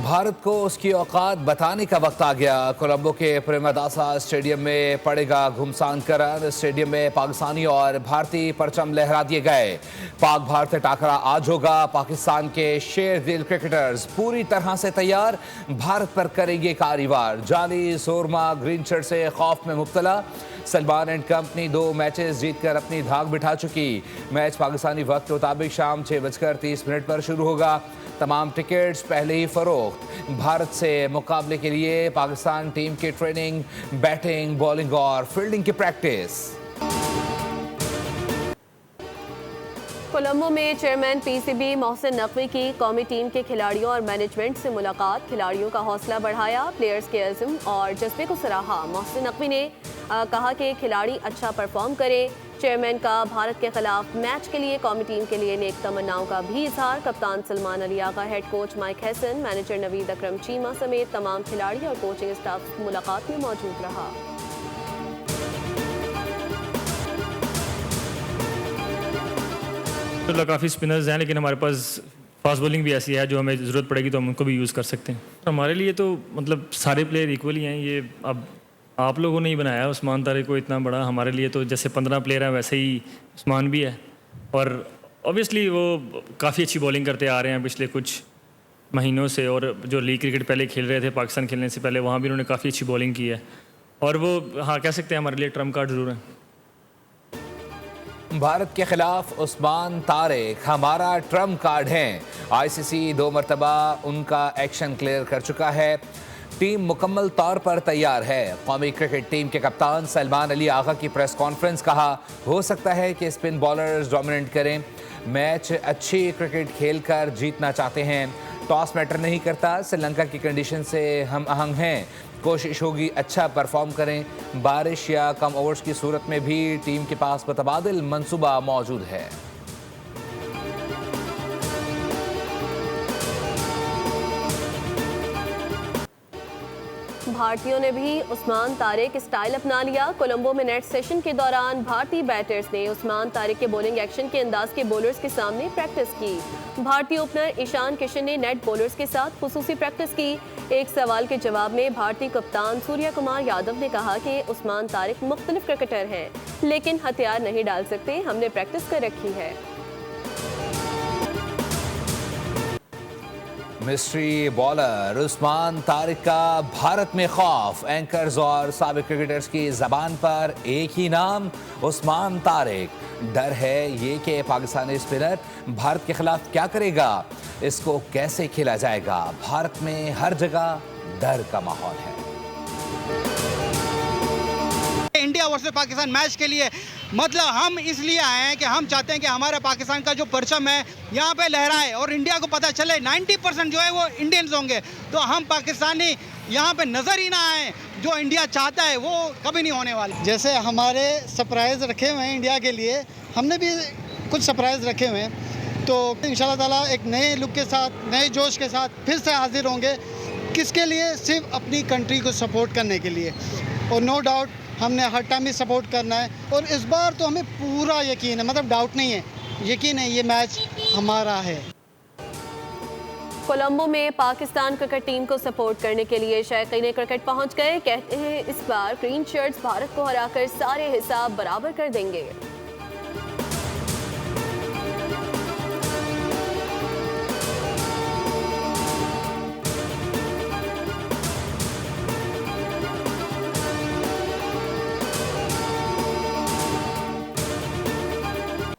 भारत को उसकी औकात बताने का वक्त आ गया। कोलंबो के प्रेमदासा स्टेडियम में पड़ेगा घुमसान करन। स्टेडियम में पाकिस्तानी और भारतीय परचम लहरा दिए गए। पाक भारत टाकरा आज होगा। पाकिस्तान के शेर दिल क्रिकेटर्स पूरी तरह से तैयार, भारत पर करेंगे कार्यवार। जाली सोरमा ग्रीन शर्ट से खौफ में मुब्तला। सलमान एंड कंपनी 2 मैचेस जीतकर अपनी धाक बिठा चुकी। मैच पाकिस्तानी वक्त के मुताबिक शाम 6:30 पर शुरू होगा। तमाम टिकट्स पहले ही फरोख्त। भारत से मुकाबले के लिए पाकिस्तान टीम की ट्रेनिंग, बैटिंग, बॉलिंग और फील्डिंग की प्रैक्टिस। कोलंबो में चेयरमैन पीसीबी मोहसिन नकवी की कौमी टीम के खिलाड़ियों और मैनेजमेंट से मुलाकात। खिलाड़ियों का हौसला बढ़ाया, प्लेयर्स के अज़्म और जज्बे को सराहा। मोहसिन नकवी ने कहा कि खिलाड़ी अच्छा परफॉर्म करें। चेयरमैन का भारत के खिलाफ मैच के लिए कौमी टीम के लिए नेक तमन्नाओं का भी इजहार। कप्तान Salman Ali Agha, head coach Mike Hesson, manager Naveed Akram Cheema समेत तमाम खिलाड़ी और कोचिंग स्टाफ मुलाकात में मौजूद रहा। तो काफ़ी स्पिनर्स हैं, लेकिन हमारे पास फास्ट बॉलिंग भी ऐसी है जो हमें ज़रूरत पड़ेगी तो हम उनको भी यूज़ कर सकते हैं। हमारे लिए तो मतलब सारे प्लेयर इक्वली हैं। ये अब आप लोगों ने ही बनाया उस्मान तारिक को इतना बड़ा। हमारे लिए तो जैसे 15 प्लेयर हैं वैसे ही उस्मान भी है। और ऑब्वियसली वो काफ़ी अच्छी बॉलिंग करते आ रहे हैं पिछले कुछ महीनों से। और जो लीग क्रिकेट पहले खेल रहे थे पाकिस्तान खेलने से पहले, वहाँ भी उन्होंने काफ़ी अच्छी बॉलिंग की है। और वो हाँ कह सकते हैं हमारे लिए ट्रम्प कार्ड ज़रूर है। भारत के खिलाफ उस्मान तारिक हमारा ट्रम्प कार्ड हैं। आईसीसी 2 मरतबा उनका एक्शन क्लियर कर चुका है। टीम मुकम्मल तौर पर तैयार है। कौमी क्रिकेट टीम के कप्तान सलमान अली आगा की प्रेस कॉन्फ्रेंस। कहा हो सकता है कि स्पिन बॉलर्स डोमिनेट करें। मैच अच्छी क्रिकेट खेलकर जीतना चाहते हैं। टॉस मैटर नहीं करता। श्रीलंका की कंडीशन से हम आहंग हैं। कोशिश होगी अच्छा परफॉर्म करें। बारिश या कम ओवर्स की सूरत में भी टीम के पास मुतबादिल मंसूबा मौजूद है। भारतीयों ने भी उस्मान तारिक स्टाइल अपना लिया। कोलंबो में नेट सेशन के दौरान भारतीय बैटर्स ने उस्मान तारिक के बॉलिंग एक्शन के अंदाज के बॉलर्स के सामने प्रैक्टिस की। भारतीय ओपनर ईशान किशन ने नेट बॉलर्स के साथ खुसूसी प्रैक्टिस की। एक सवाल के जवाब में भारतीय कप्तान सूर्य कुमार यादव ने कहा कि उस्मान तारिक मुख्तलिफ क्रिकेटर हैं, लेकिन हथियार नहीं डाल सकते। हमने प्रैक्टिस कर रखी है। मिस्ट्री बॉलर उस्मान तारिक का भारत में खौफ। एंकर्स और साबिक क्रिकेटर्स की जबान पर एक ही नाम, उस्मान तारिक। डर है ये कि पाकिस्तानी स्पिनर भारत के खिलाफ क्या करेगा, इसको कैसे खेला जाएगा। भारत में हर जगह डर का माहौल है। इंडिया वर्सेस पाकिस्तान मैच के लिए मतलब हम इसलिए आए हैं कि हम चाहते हैं कि हमारा पाकिस्तान का जो परचम है यहाँ पे लहराए और इंडिया को पता चले 90% जो है वो इंडियंस होंगे। तो हम पाकिस्तानी यहाँ पे नज़र ही ना आए। जो इंडिया चाहता है वो कभी नहीं होने वाला। जैसे हमारे सरप्राइज़ रखे हुए हैं इंडिया के लिए, हमने भी कुछ सरप्राइज़ रखे हुए हैं। तो इंशाल्लाह ताला एक नए लुक के साथ, नए जोश के साथ फिर से हाजिर होंगे। किसके लिए? सिर्फ अपनी कंट्री को सपोर्ट करने के लिए। और नो डाउट हमने हर टाइम भी सपोर्ट करना है। और इस बार तो हमें पूरा यकीन है, मतलब डाउट नहीं है, यकीन है ये मैच हमारा है। कोलंबो में पाकिस्तान क्रिकेट टीम को सपोर्ट करने के लिए शायकीन क्रिकेट पहुंच गए। कहते हैं इस बार ग्रीन शर्ट्स भारत को हराकर सारे हिसाब बराबर कर देंगे।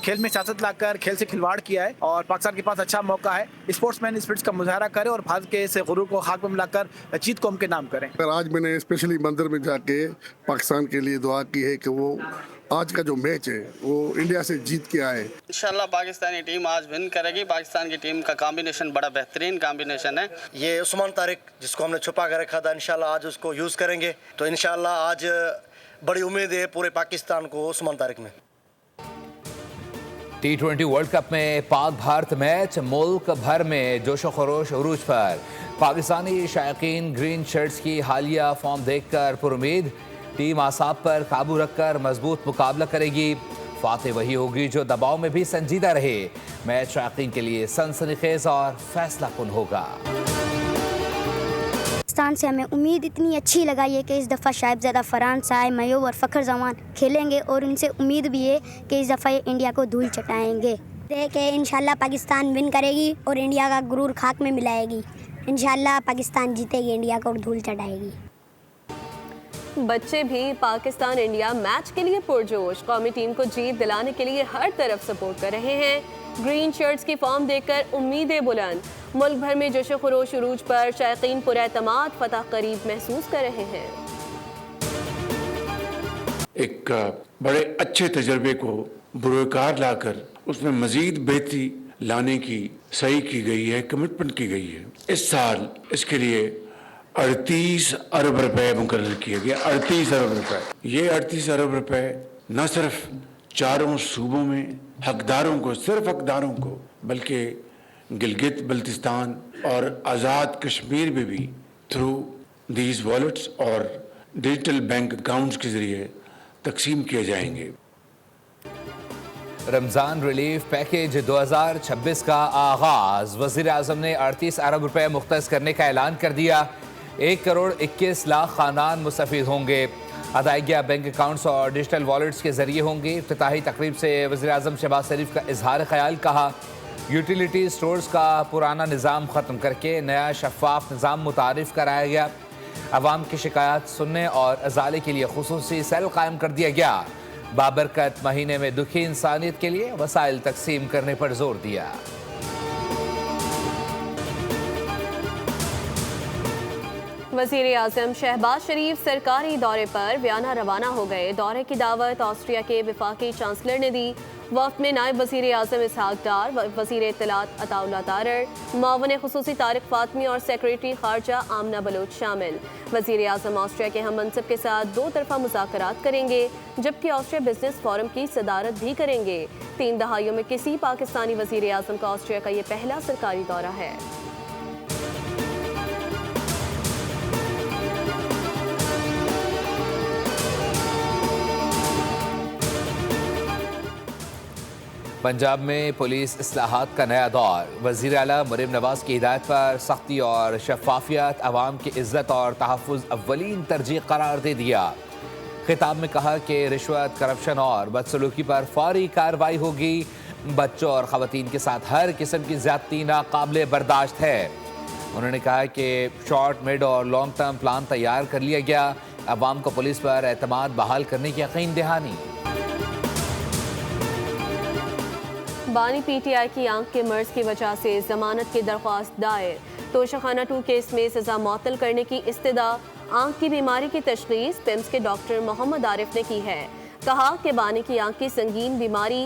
खेल में सियासत लाकर खेल से खिलवाड़ किया है और पाकिस्तान के पास अच्छा मौका है। स्पोर्ट्समैन स्पिरिट का मुजाहरा करे और भारत के इस गुरूर को खाक में मिलाकर जीत कौम के नाम करें। आज मैंने स्पेशली मंदिर में जाके पाकिस्तान के लिए दुआ की है कि वो आज का जो मैच है वो इंडिया से जीत के आए। इंशाल्लाह पाकिस्तानी टीम आज विन करेगी। पाकिस्तान की टीम का कॉम्बिनेशन बड़ा बेहतरीन कॉम्बिनेशन है। ये उस्मान तारिक जिसको हमने छुपा कर रखा था, इंशाल्लाह आज उसको यूज़ करेंगे। तो इंशाल्लाह आज बड़ी उम्मीद है पूरे पाकिस्तान को उस्मान तारिक में। T20 वर्ल्ड कप में पाक भारत मैच मुल्क भर में जोशो खरोश उरूज पर। पाकिस्तानी शायकीन ग्रीन शर्ट्स की हालिया फॉर्म देखकर पुरुमीद। टीम आसाब पर काबू रखकर मजबूत मुकाबला करेगी। फातेह वही होगी जो दबाव में भी संजीदा रहे। मैच शायकीन के लिए सनसनीखेज और फैसला कुन होगा। पाकिस्तान से हमें उम्मीद इतनी अच्छी लगाई है कि इस दफ़ा साहिबजादा फरहान साहिब, मयूब और फ़खर जमान खेलेंगे और उनसे उम्मीद भी है कि इस दफ़ा ये इंडिया को धूल चटाएंगे। कि इंशाल्लाह पाकिस्तान विन करेगी और इंडिया का गुरूर खाक में मिलाएगी। इंशाल्लाह पाकिस्तान जीतेगी इंडिया को और धूल चटाएगी। बच्चे भी पाकिस्तान इंडिया मैच के लिए पुरजोश, कौमी टीम को जीत दिलाने के लिए हर तरफ सपोर्ट कर रहे हैं। ग्रीन शर्ट्स की फॉर्म देखकर उम्मीदें बुलंद, मुल्क भर में जोश खरोश उरूज पर शायकीन पुरएतमाद फतह करीब महसूस कर रहे हैं। एक बड़े अच्छे तजर्बे को बुरोकार लाकर उसमें मजीद बेहतरी लाने की सही की गई है, कमिटमेंट की गई है। इस साल इसके लिए 38 अरब रुपए मुकर्रर किए गए। 38 अरब रुपए। ये 38 अरब रुपए न सिर्फ चारों सूबों में हकदारों को, सिर्फ हकदारों को, बल्कि गिलगित बल्तिस्तान और आज़ाद कश्मीर में भी थ्रू दीज वॉलेट्स और डिजिटल बैंक अकाउंट्स के जरिए तकसीम किए जाएंगे। रमज़ान रिलीफ पैकेज 2026 का आगाज, वज़ीर आज़म ने 38 अरब रुपए मुख्तस करने का ऐलान कर दिया। 1 करोड़ 21 लाख खानान मुस्तफ़ीद होंगे। अदायगियाँ बैंक अकाउंट्स और डिजिटल वॉलेट्स के जरिए होंगी। इफ्तिताही तकरीब से वज़ीर आज़म शहबाज शरीफ का इजहार ख्याल, कहा यूटिलिटी स्टोर्स का पुराना निज़ाम ख़त्म करके नया शफाफ निज़ाम मुतारिफ कराया गया। अवाम की शिकायत सुनने और अजाले के लिए खुसूसी सेल कायम कर दिया गया। बाबरकत महीने में दुखी इंसानियत के लिए वसाइल तकसीम करने पर जोर दिया। वज़ीर आज़म शहबाज शरीफ सरकारी दौरे पर वियना रवाना हो गए। दौरे की दावत ऑस्ट्रिया के वफाकी चांसलर ने दी। वफ़द में नायब वज़ीर आज़म इसहाक डार, वज़ीर इत्तलात अताउल्लाह तारर, मुआवन खुसूसी तारिक फातमी और सेक्रेटरी खारजा आमना बलोच शामिल। वज़ीर आज़म ऑस्ट्रिया के हम मनसब के साथ 2 तरफ़ा मुज़ाकरात करेंगे, जबकि ऑस्ट्रिया बिजनेस फोरम की सदारत भी करेंगे। 3 दहाइयों में किसी पाकिस्तानी वज़ीर आज़म का ऑस्ट्रिया का ये पहला सरकारी दौरा है। पंजाब में पुलिस इस्लाहात का नया दौर, वज़ीर आला मरीम नवाज की हिदायत पर सख्ती और शफाफियत अवाम की इज़्ज़त और तहफ़्फ़ुज़ अव्वलीन तरजीह करार दे दिया। खिताब में कहा कि रिश्वत, करप्शन और बदसलूकी पर फौरी कार्रवाई होगी। बच्चों और ख़वातीन के साथ हर किस्म की ज़्यादती नाक़ाबिले बर्दाश्त है। उन्होंने कहा कि शॉर्ट, मिड और लॉन्ग टर्म प्लान तैयार कर लिया गया। अवाम को पुलिस पर एतमाद बहाल करने की यकीन दहानी। बानी PTI की आंख के मर्ज की वजह से जमानत की दरख्वास्त दायर। तोशाखाना 2 केस में सजा मुअत्तल करने की इस्तदा। आंख की बीमारी की तशखीस पिम्स के डॉक्टर मोहम्मद आरिफ ने की है। कहा कि बानी की आंख की संगीन बीमारी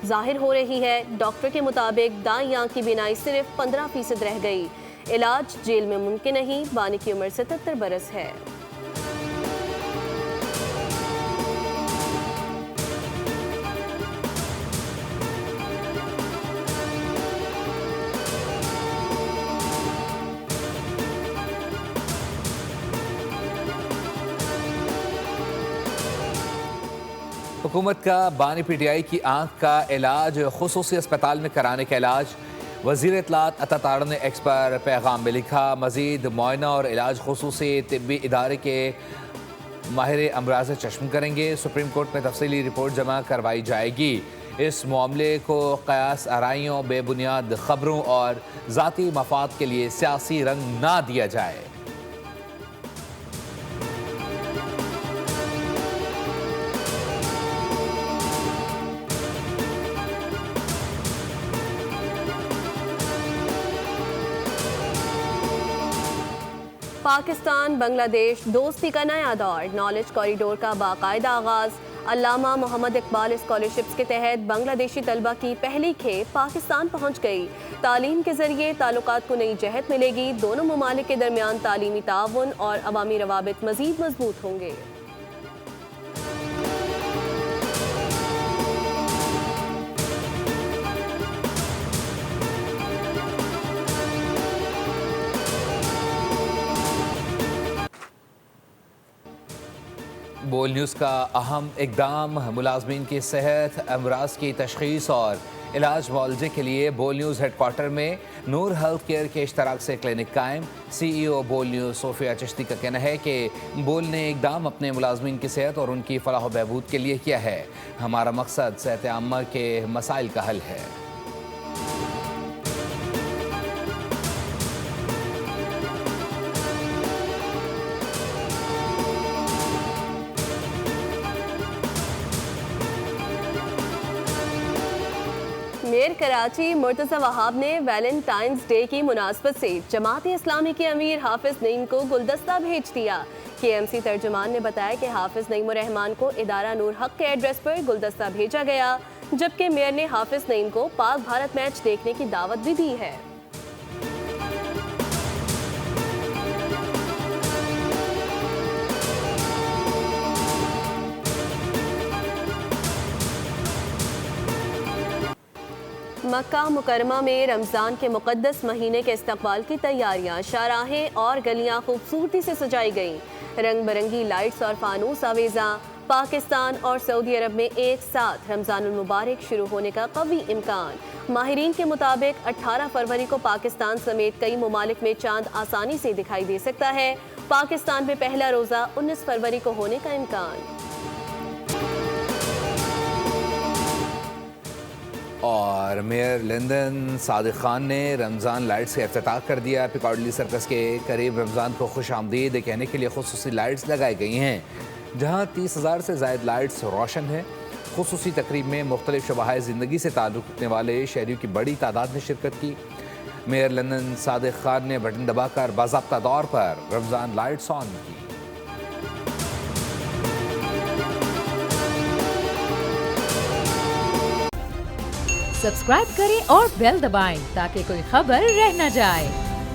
जाहिर हो रही है। डॉक्टर के मुताबिक दाईं आंख की बीनाई सिर्फ 15% रह गई। इलाज जेल में मुमकिन नहीं। बानी की उम्र 77 बरस है। हुकूमत का बानी PTI की आंख का इलाज खुसूसी अस्पताल में कराने का इलाज। वज़ीर इत्तलात अता तारर ने एक्स पर पैगाम में लिखा, मज़ीद मुआयना और इलाज खुसूसी तिब्बी इदारे के माहिर अमराज़ चश्म करेंगे। सुप्रीम कोर्ट में तफसीली रिपोर्ट जमा करवाई जाएगी। इस मामले को क़यास आराइयों, बेबुनियाद खबरों और ज़ाती मफाद के लिए सियासी रंग ना दिया जाए। पाकिस्तान बांग्लादेश दोस्ती का नया दौर, नॉलेज कॉरिडोर का बाकायदा आगाज। अल्लामा मोहम्मद इकबाल स्कॉलरशिप्स के तहत बांग्लादेशी तलबा की पहली खेप पाकिस्तान पहुंच गई। तालीम के जरिए ताल्लुकात को नई जहत मिलेगी। दोनों ममालिक के दरमियान तालीमी ताउन और अवामी रवाबित मजीद मजबूत होंगे। बोल न्यूज़ का अहम इकदाम, मुलाजमीन की सेहत, अमराज की तशखीस और इलाज मुआवजे के लिए बोल न्यूज़ हेडक्वार्टर में नूर हेल्थ केयर के इश्तराक से क्लिनिक कायम। CEO बोल न्यूज़ सोफिया चिश्ती का कहना है कि बोल ने इकदाम अपने मुलाजमीन की सेहत और उनकी फलाह व बहबूद के लिए किया है। हमारा मकसद सेहत आम्मा के मसाइल का हल है। मेयर कराची मुर्तज़ा वहाब ने वैलेंटाइंस डे की मुनासबत से जमात-ए इस्लामी के अमीर हाफिज नईम को गुलदस्ता भेज दिया। KMC तर्जुमान ने बताया कि हाफिज नईम रहमान को इदारा नूर हक के एड्रेस पर गुलदस्ता भेजा गया, जबकि मेयर ने हाफिज नईम को पाक भारत मैच देखने की दावत भी दी है। मक्का मुकरमा में रमज़ान के मुक़द्दस महीने के इस्तक़बाल की तैयारियां, शाहराहें और गलियां खूबसूरती से सजाई गईं। रंग बिरंगी लाइट्स और फानूस आवेज़ा। पाकिस्तान और सऊदी अरब में एक साथ रमज़ानुल मुबारक शुरू होने का कवी इम्कान। माहिरीन के मुताबिक 18 फरवरी को पाकिस्तान समेत कई ममालिक में चांद आसानी से दिखाई दे सकता है। पाकिस्तान में पहला रोज़ा 19 फरवरी को होने का इम्कान। और मेयर लंदन सादिक खान ने रमज़ान लाइट्स का इफ्तिताह कर दिया। पिकाडिली सर्कस के करीब रमज़ान को खुश आमदीद कहने के लिए खुसूसी लाइट्स लगाई गई हैं, जहां 30,000 से ज़ायद लाइट्स रोशन है। खुसूसी तकरीब में मुख्तलिफ शबाह ज़िंदगी से ताल्लुक़ रखने वाले शहरियों की बड़ी तादाद ने शिरकत की। मेयर लंदन सादिक खान ने बटन दबाकर बाज़ाब्ता तौर पर रमज़ान लाइट्स ऑन की। सब्सक्राइब करें और बेल दबाएं ताकि कोई खबर रह न जाए।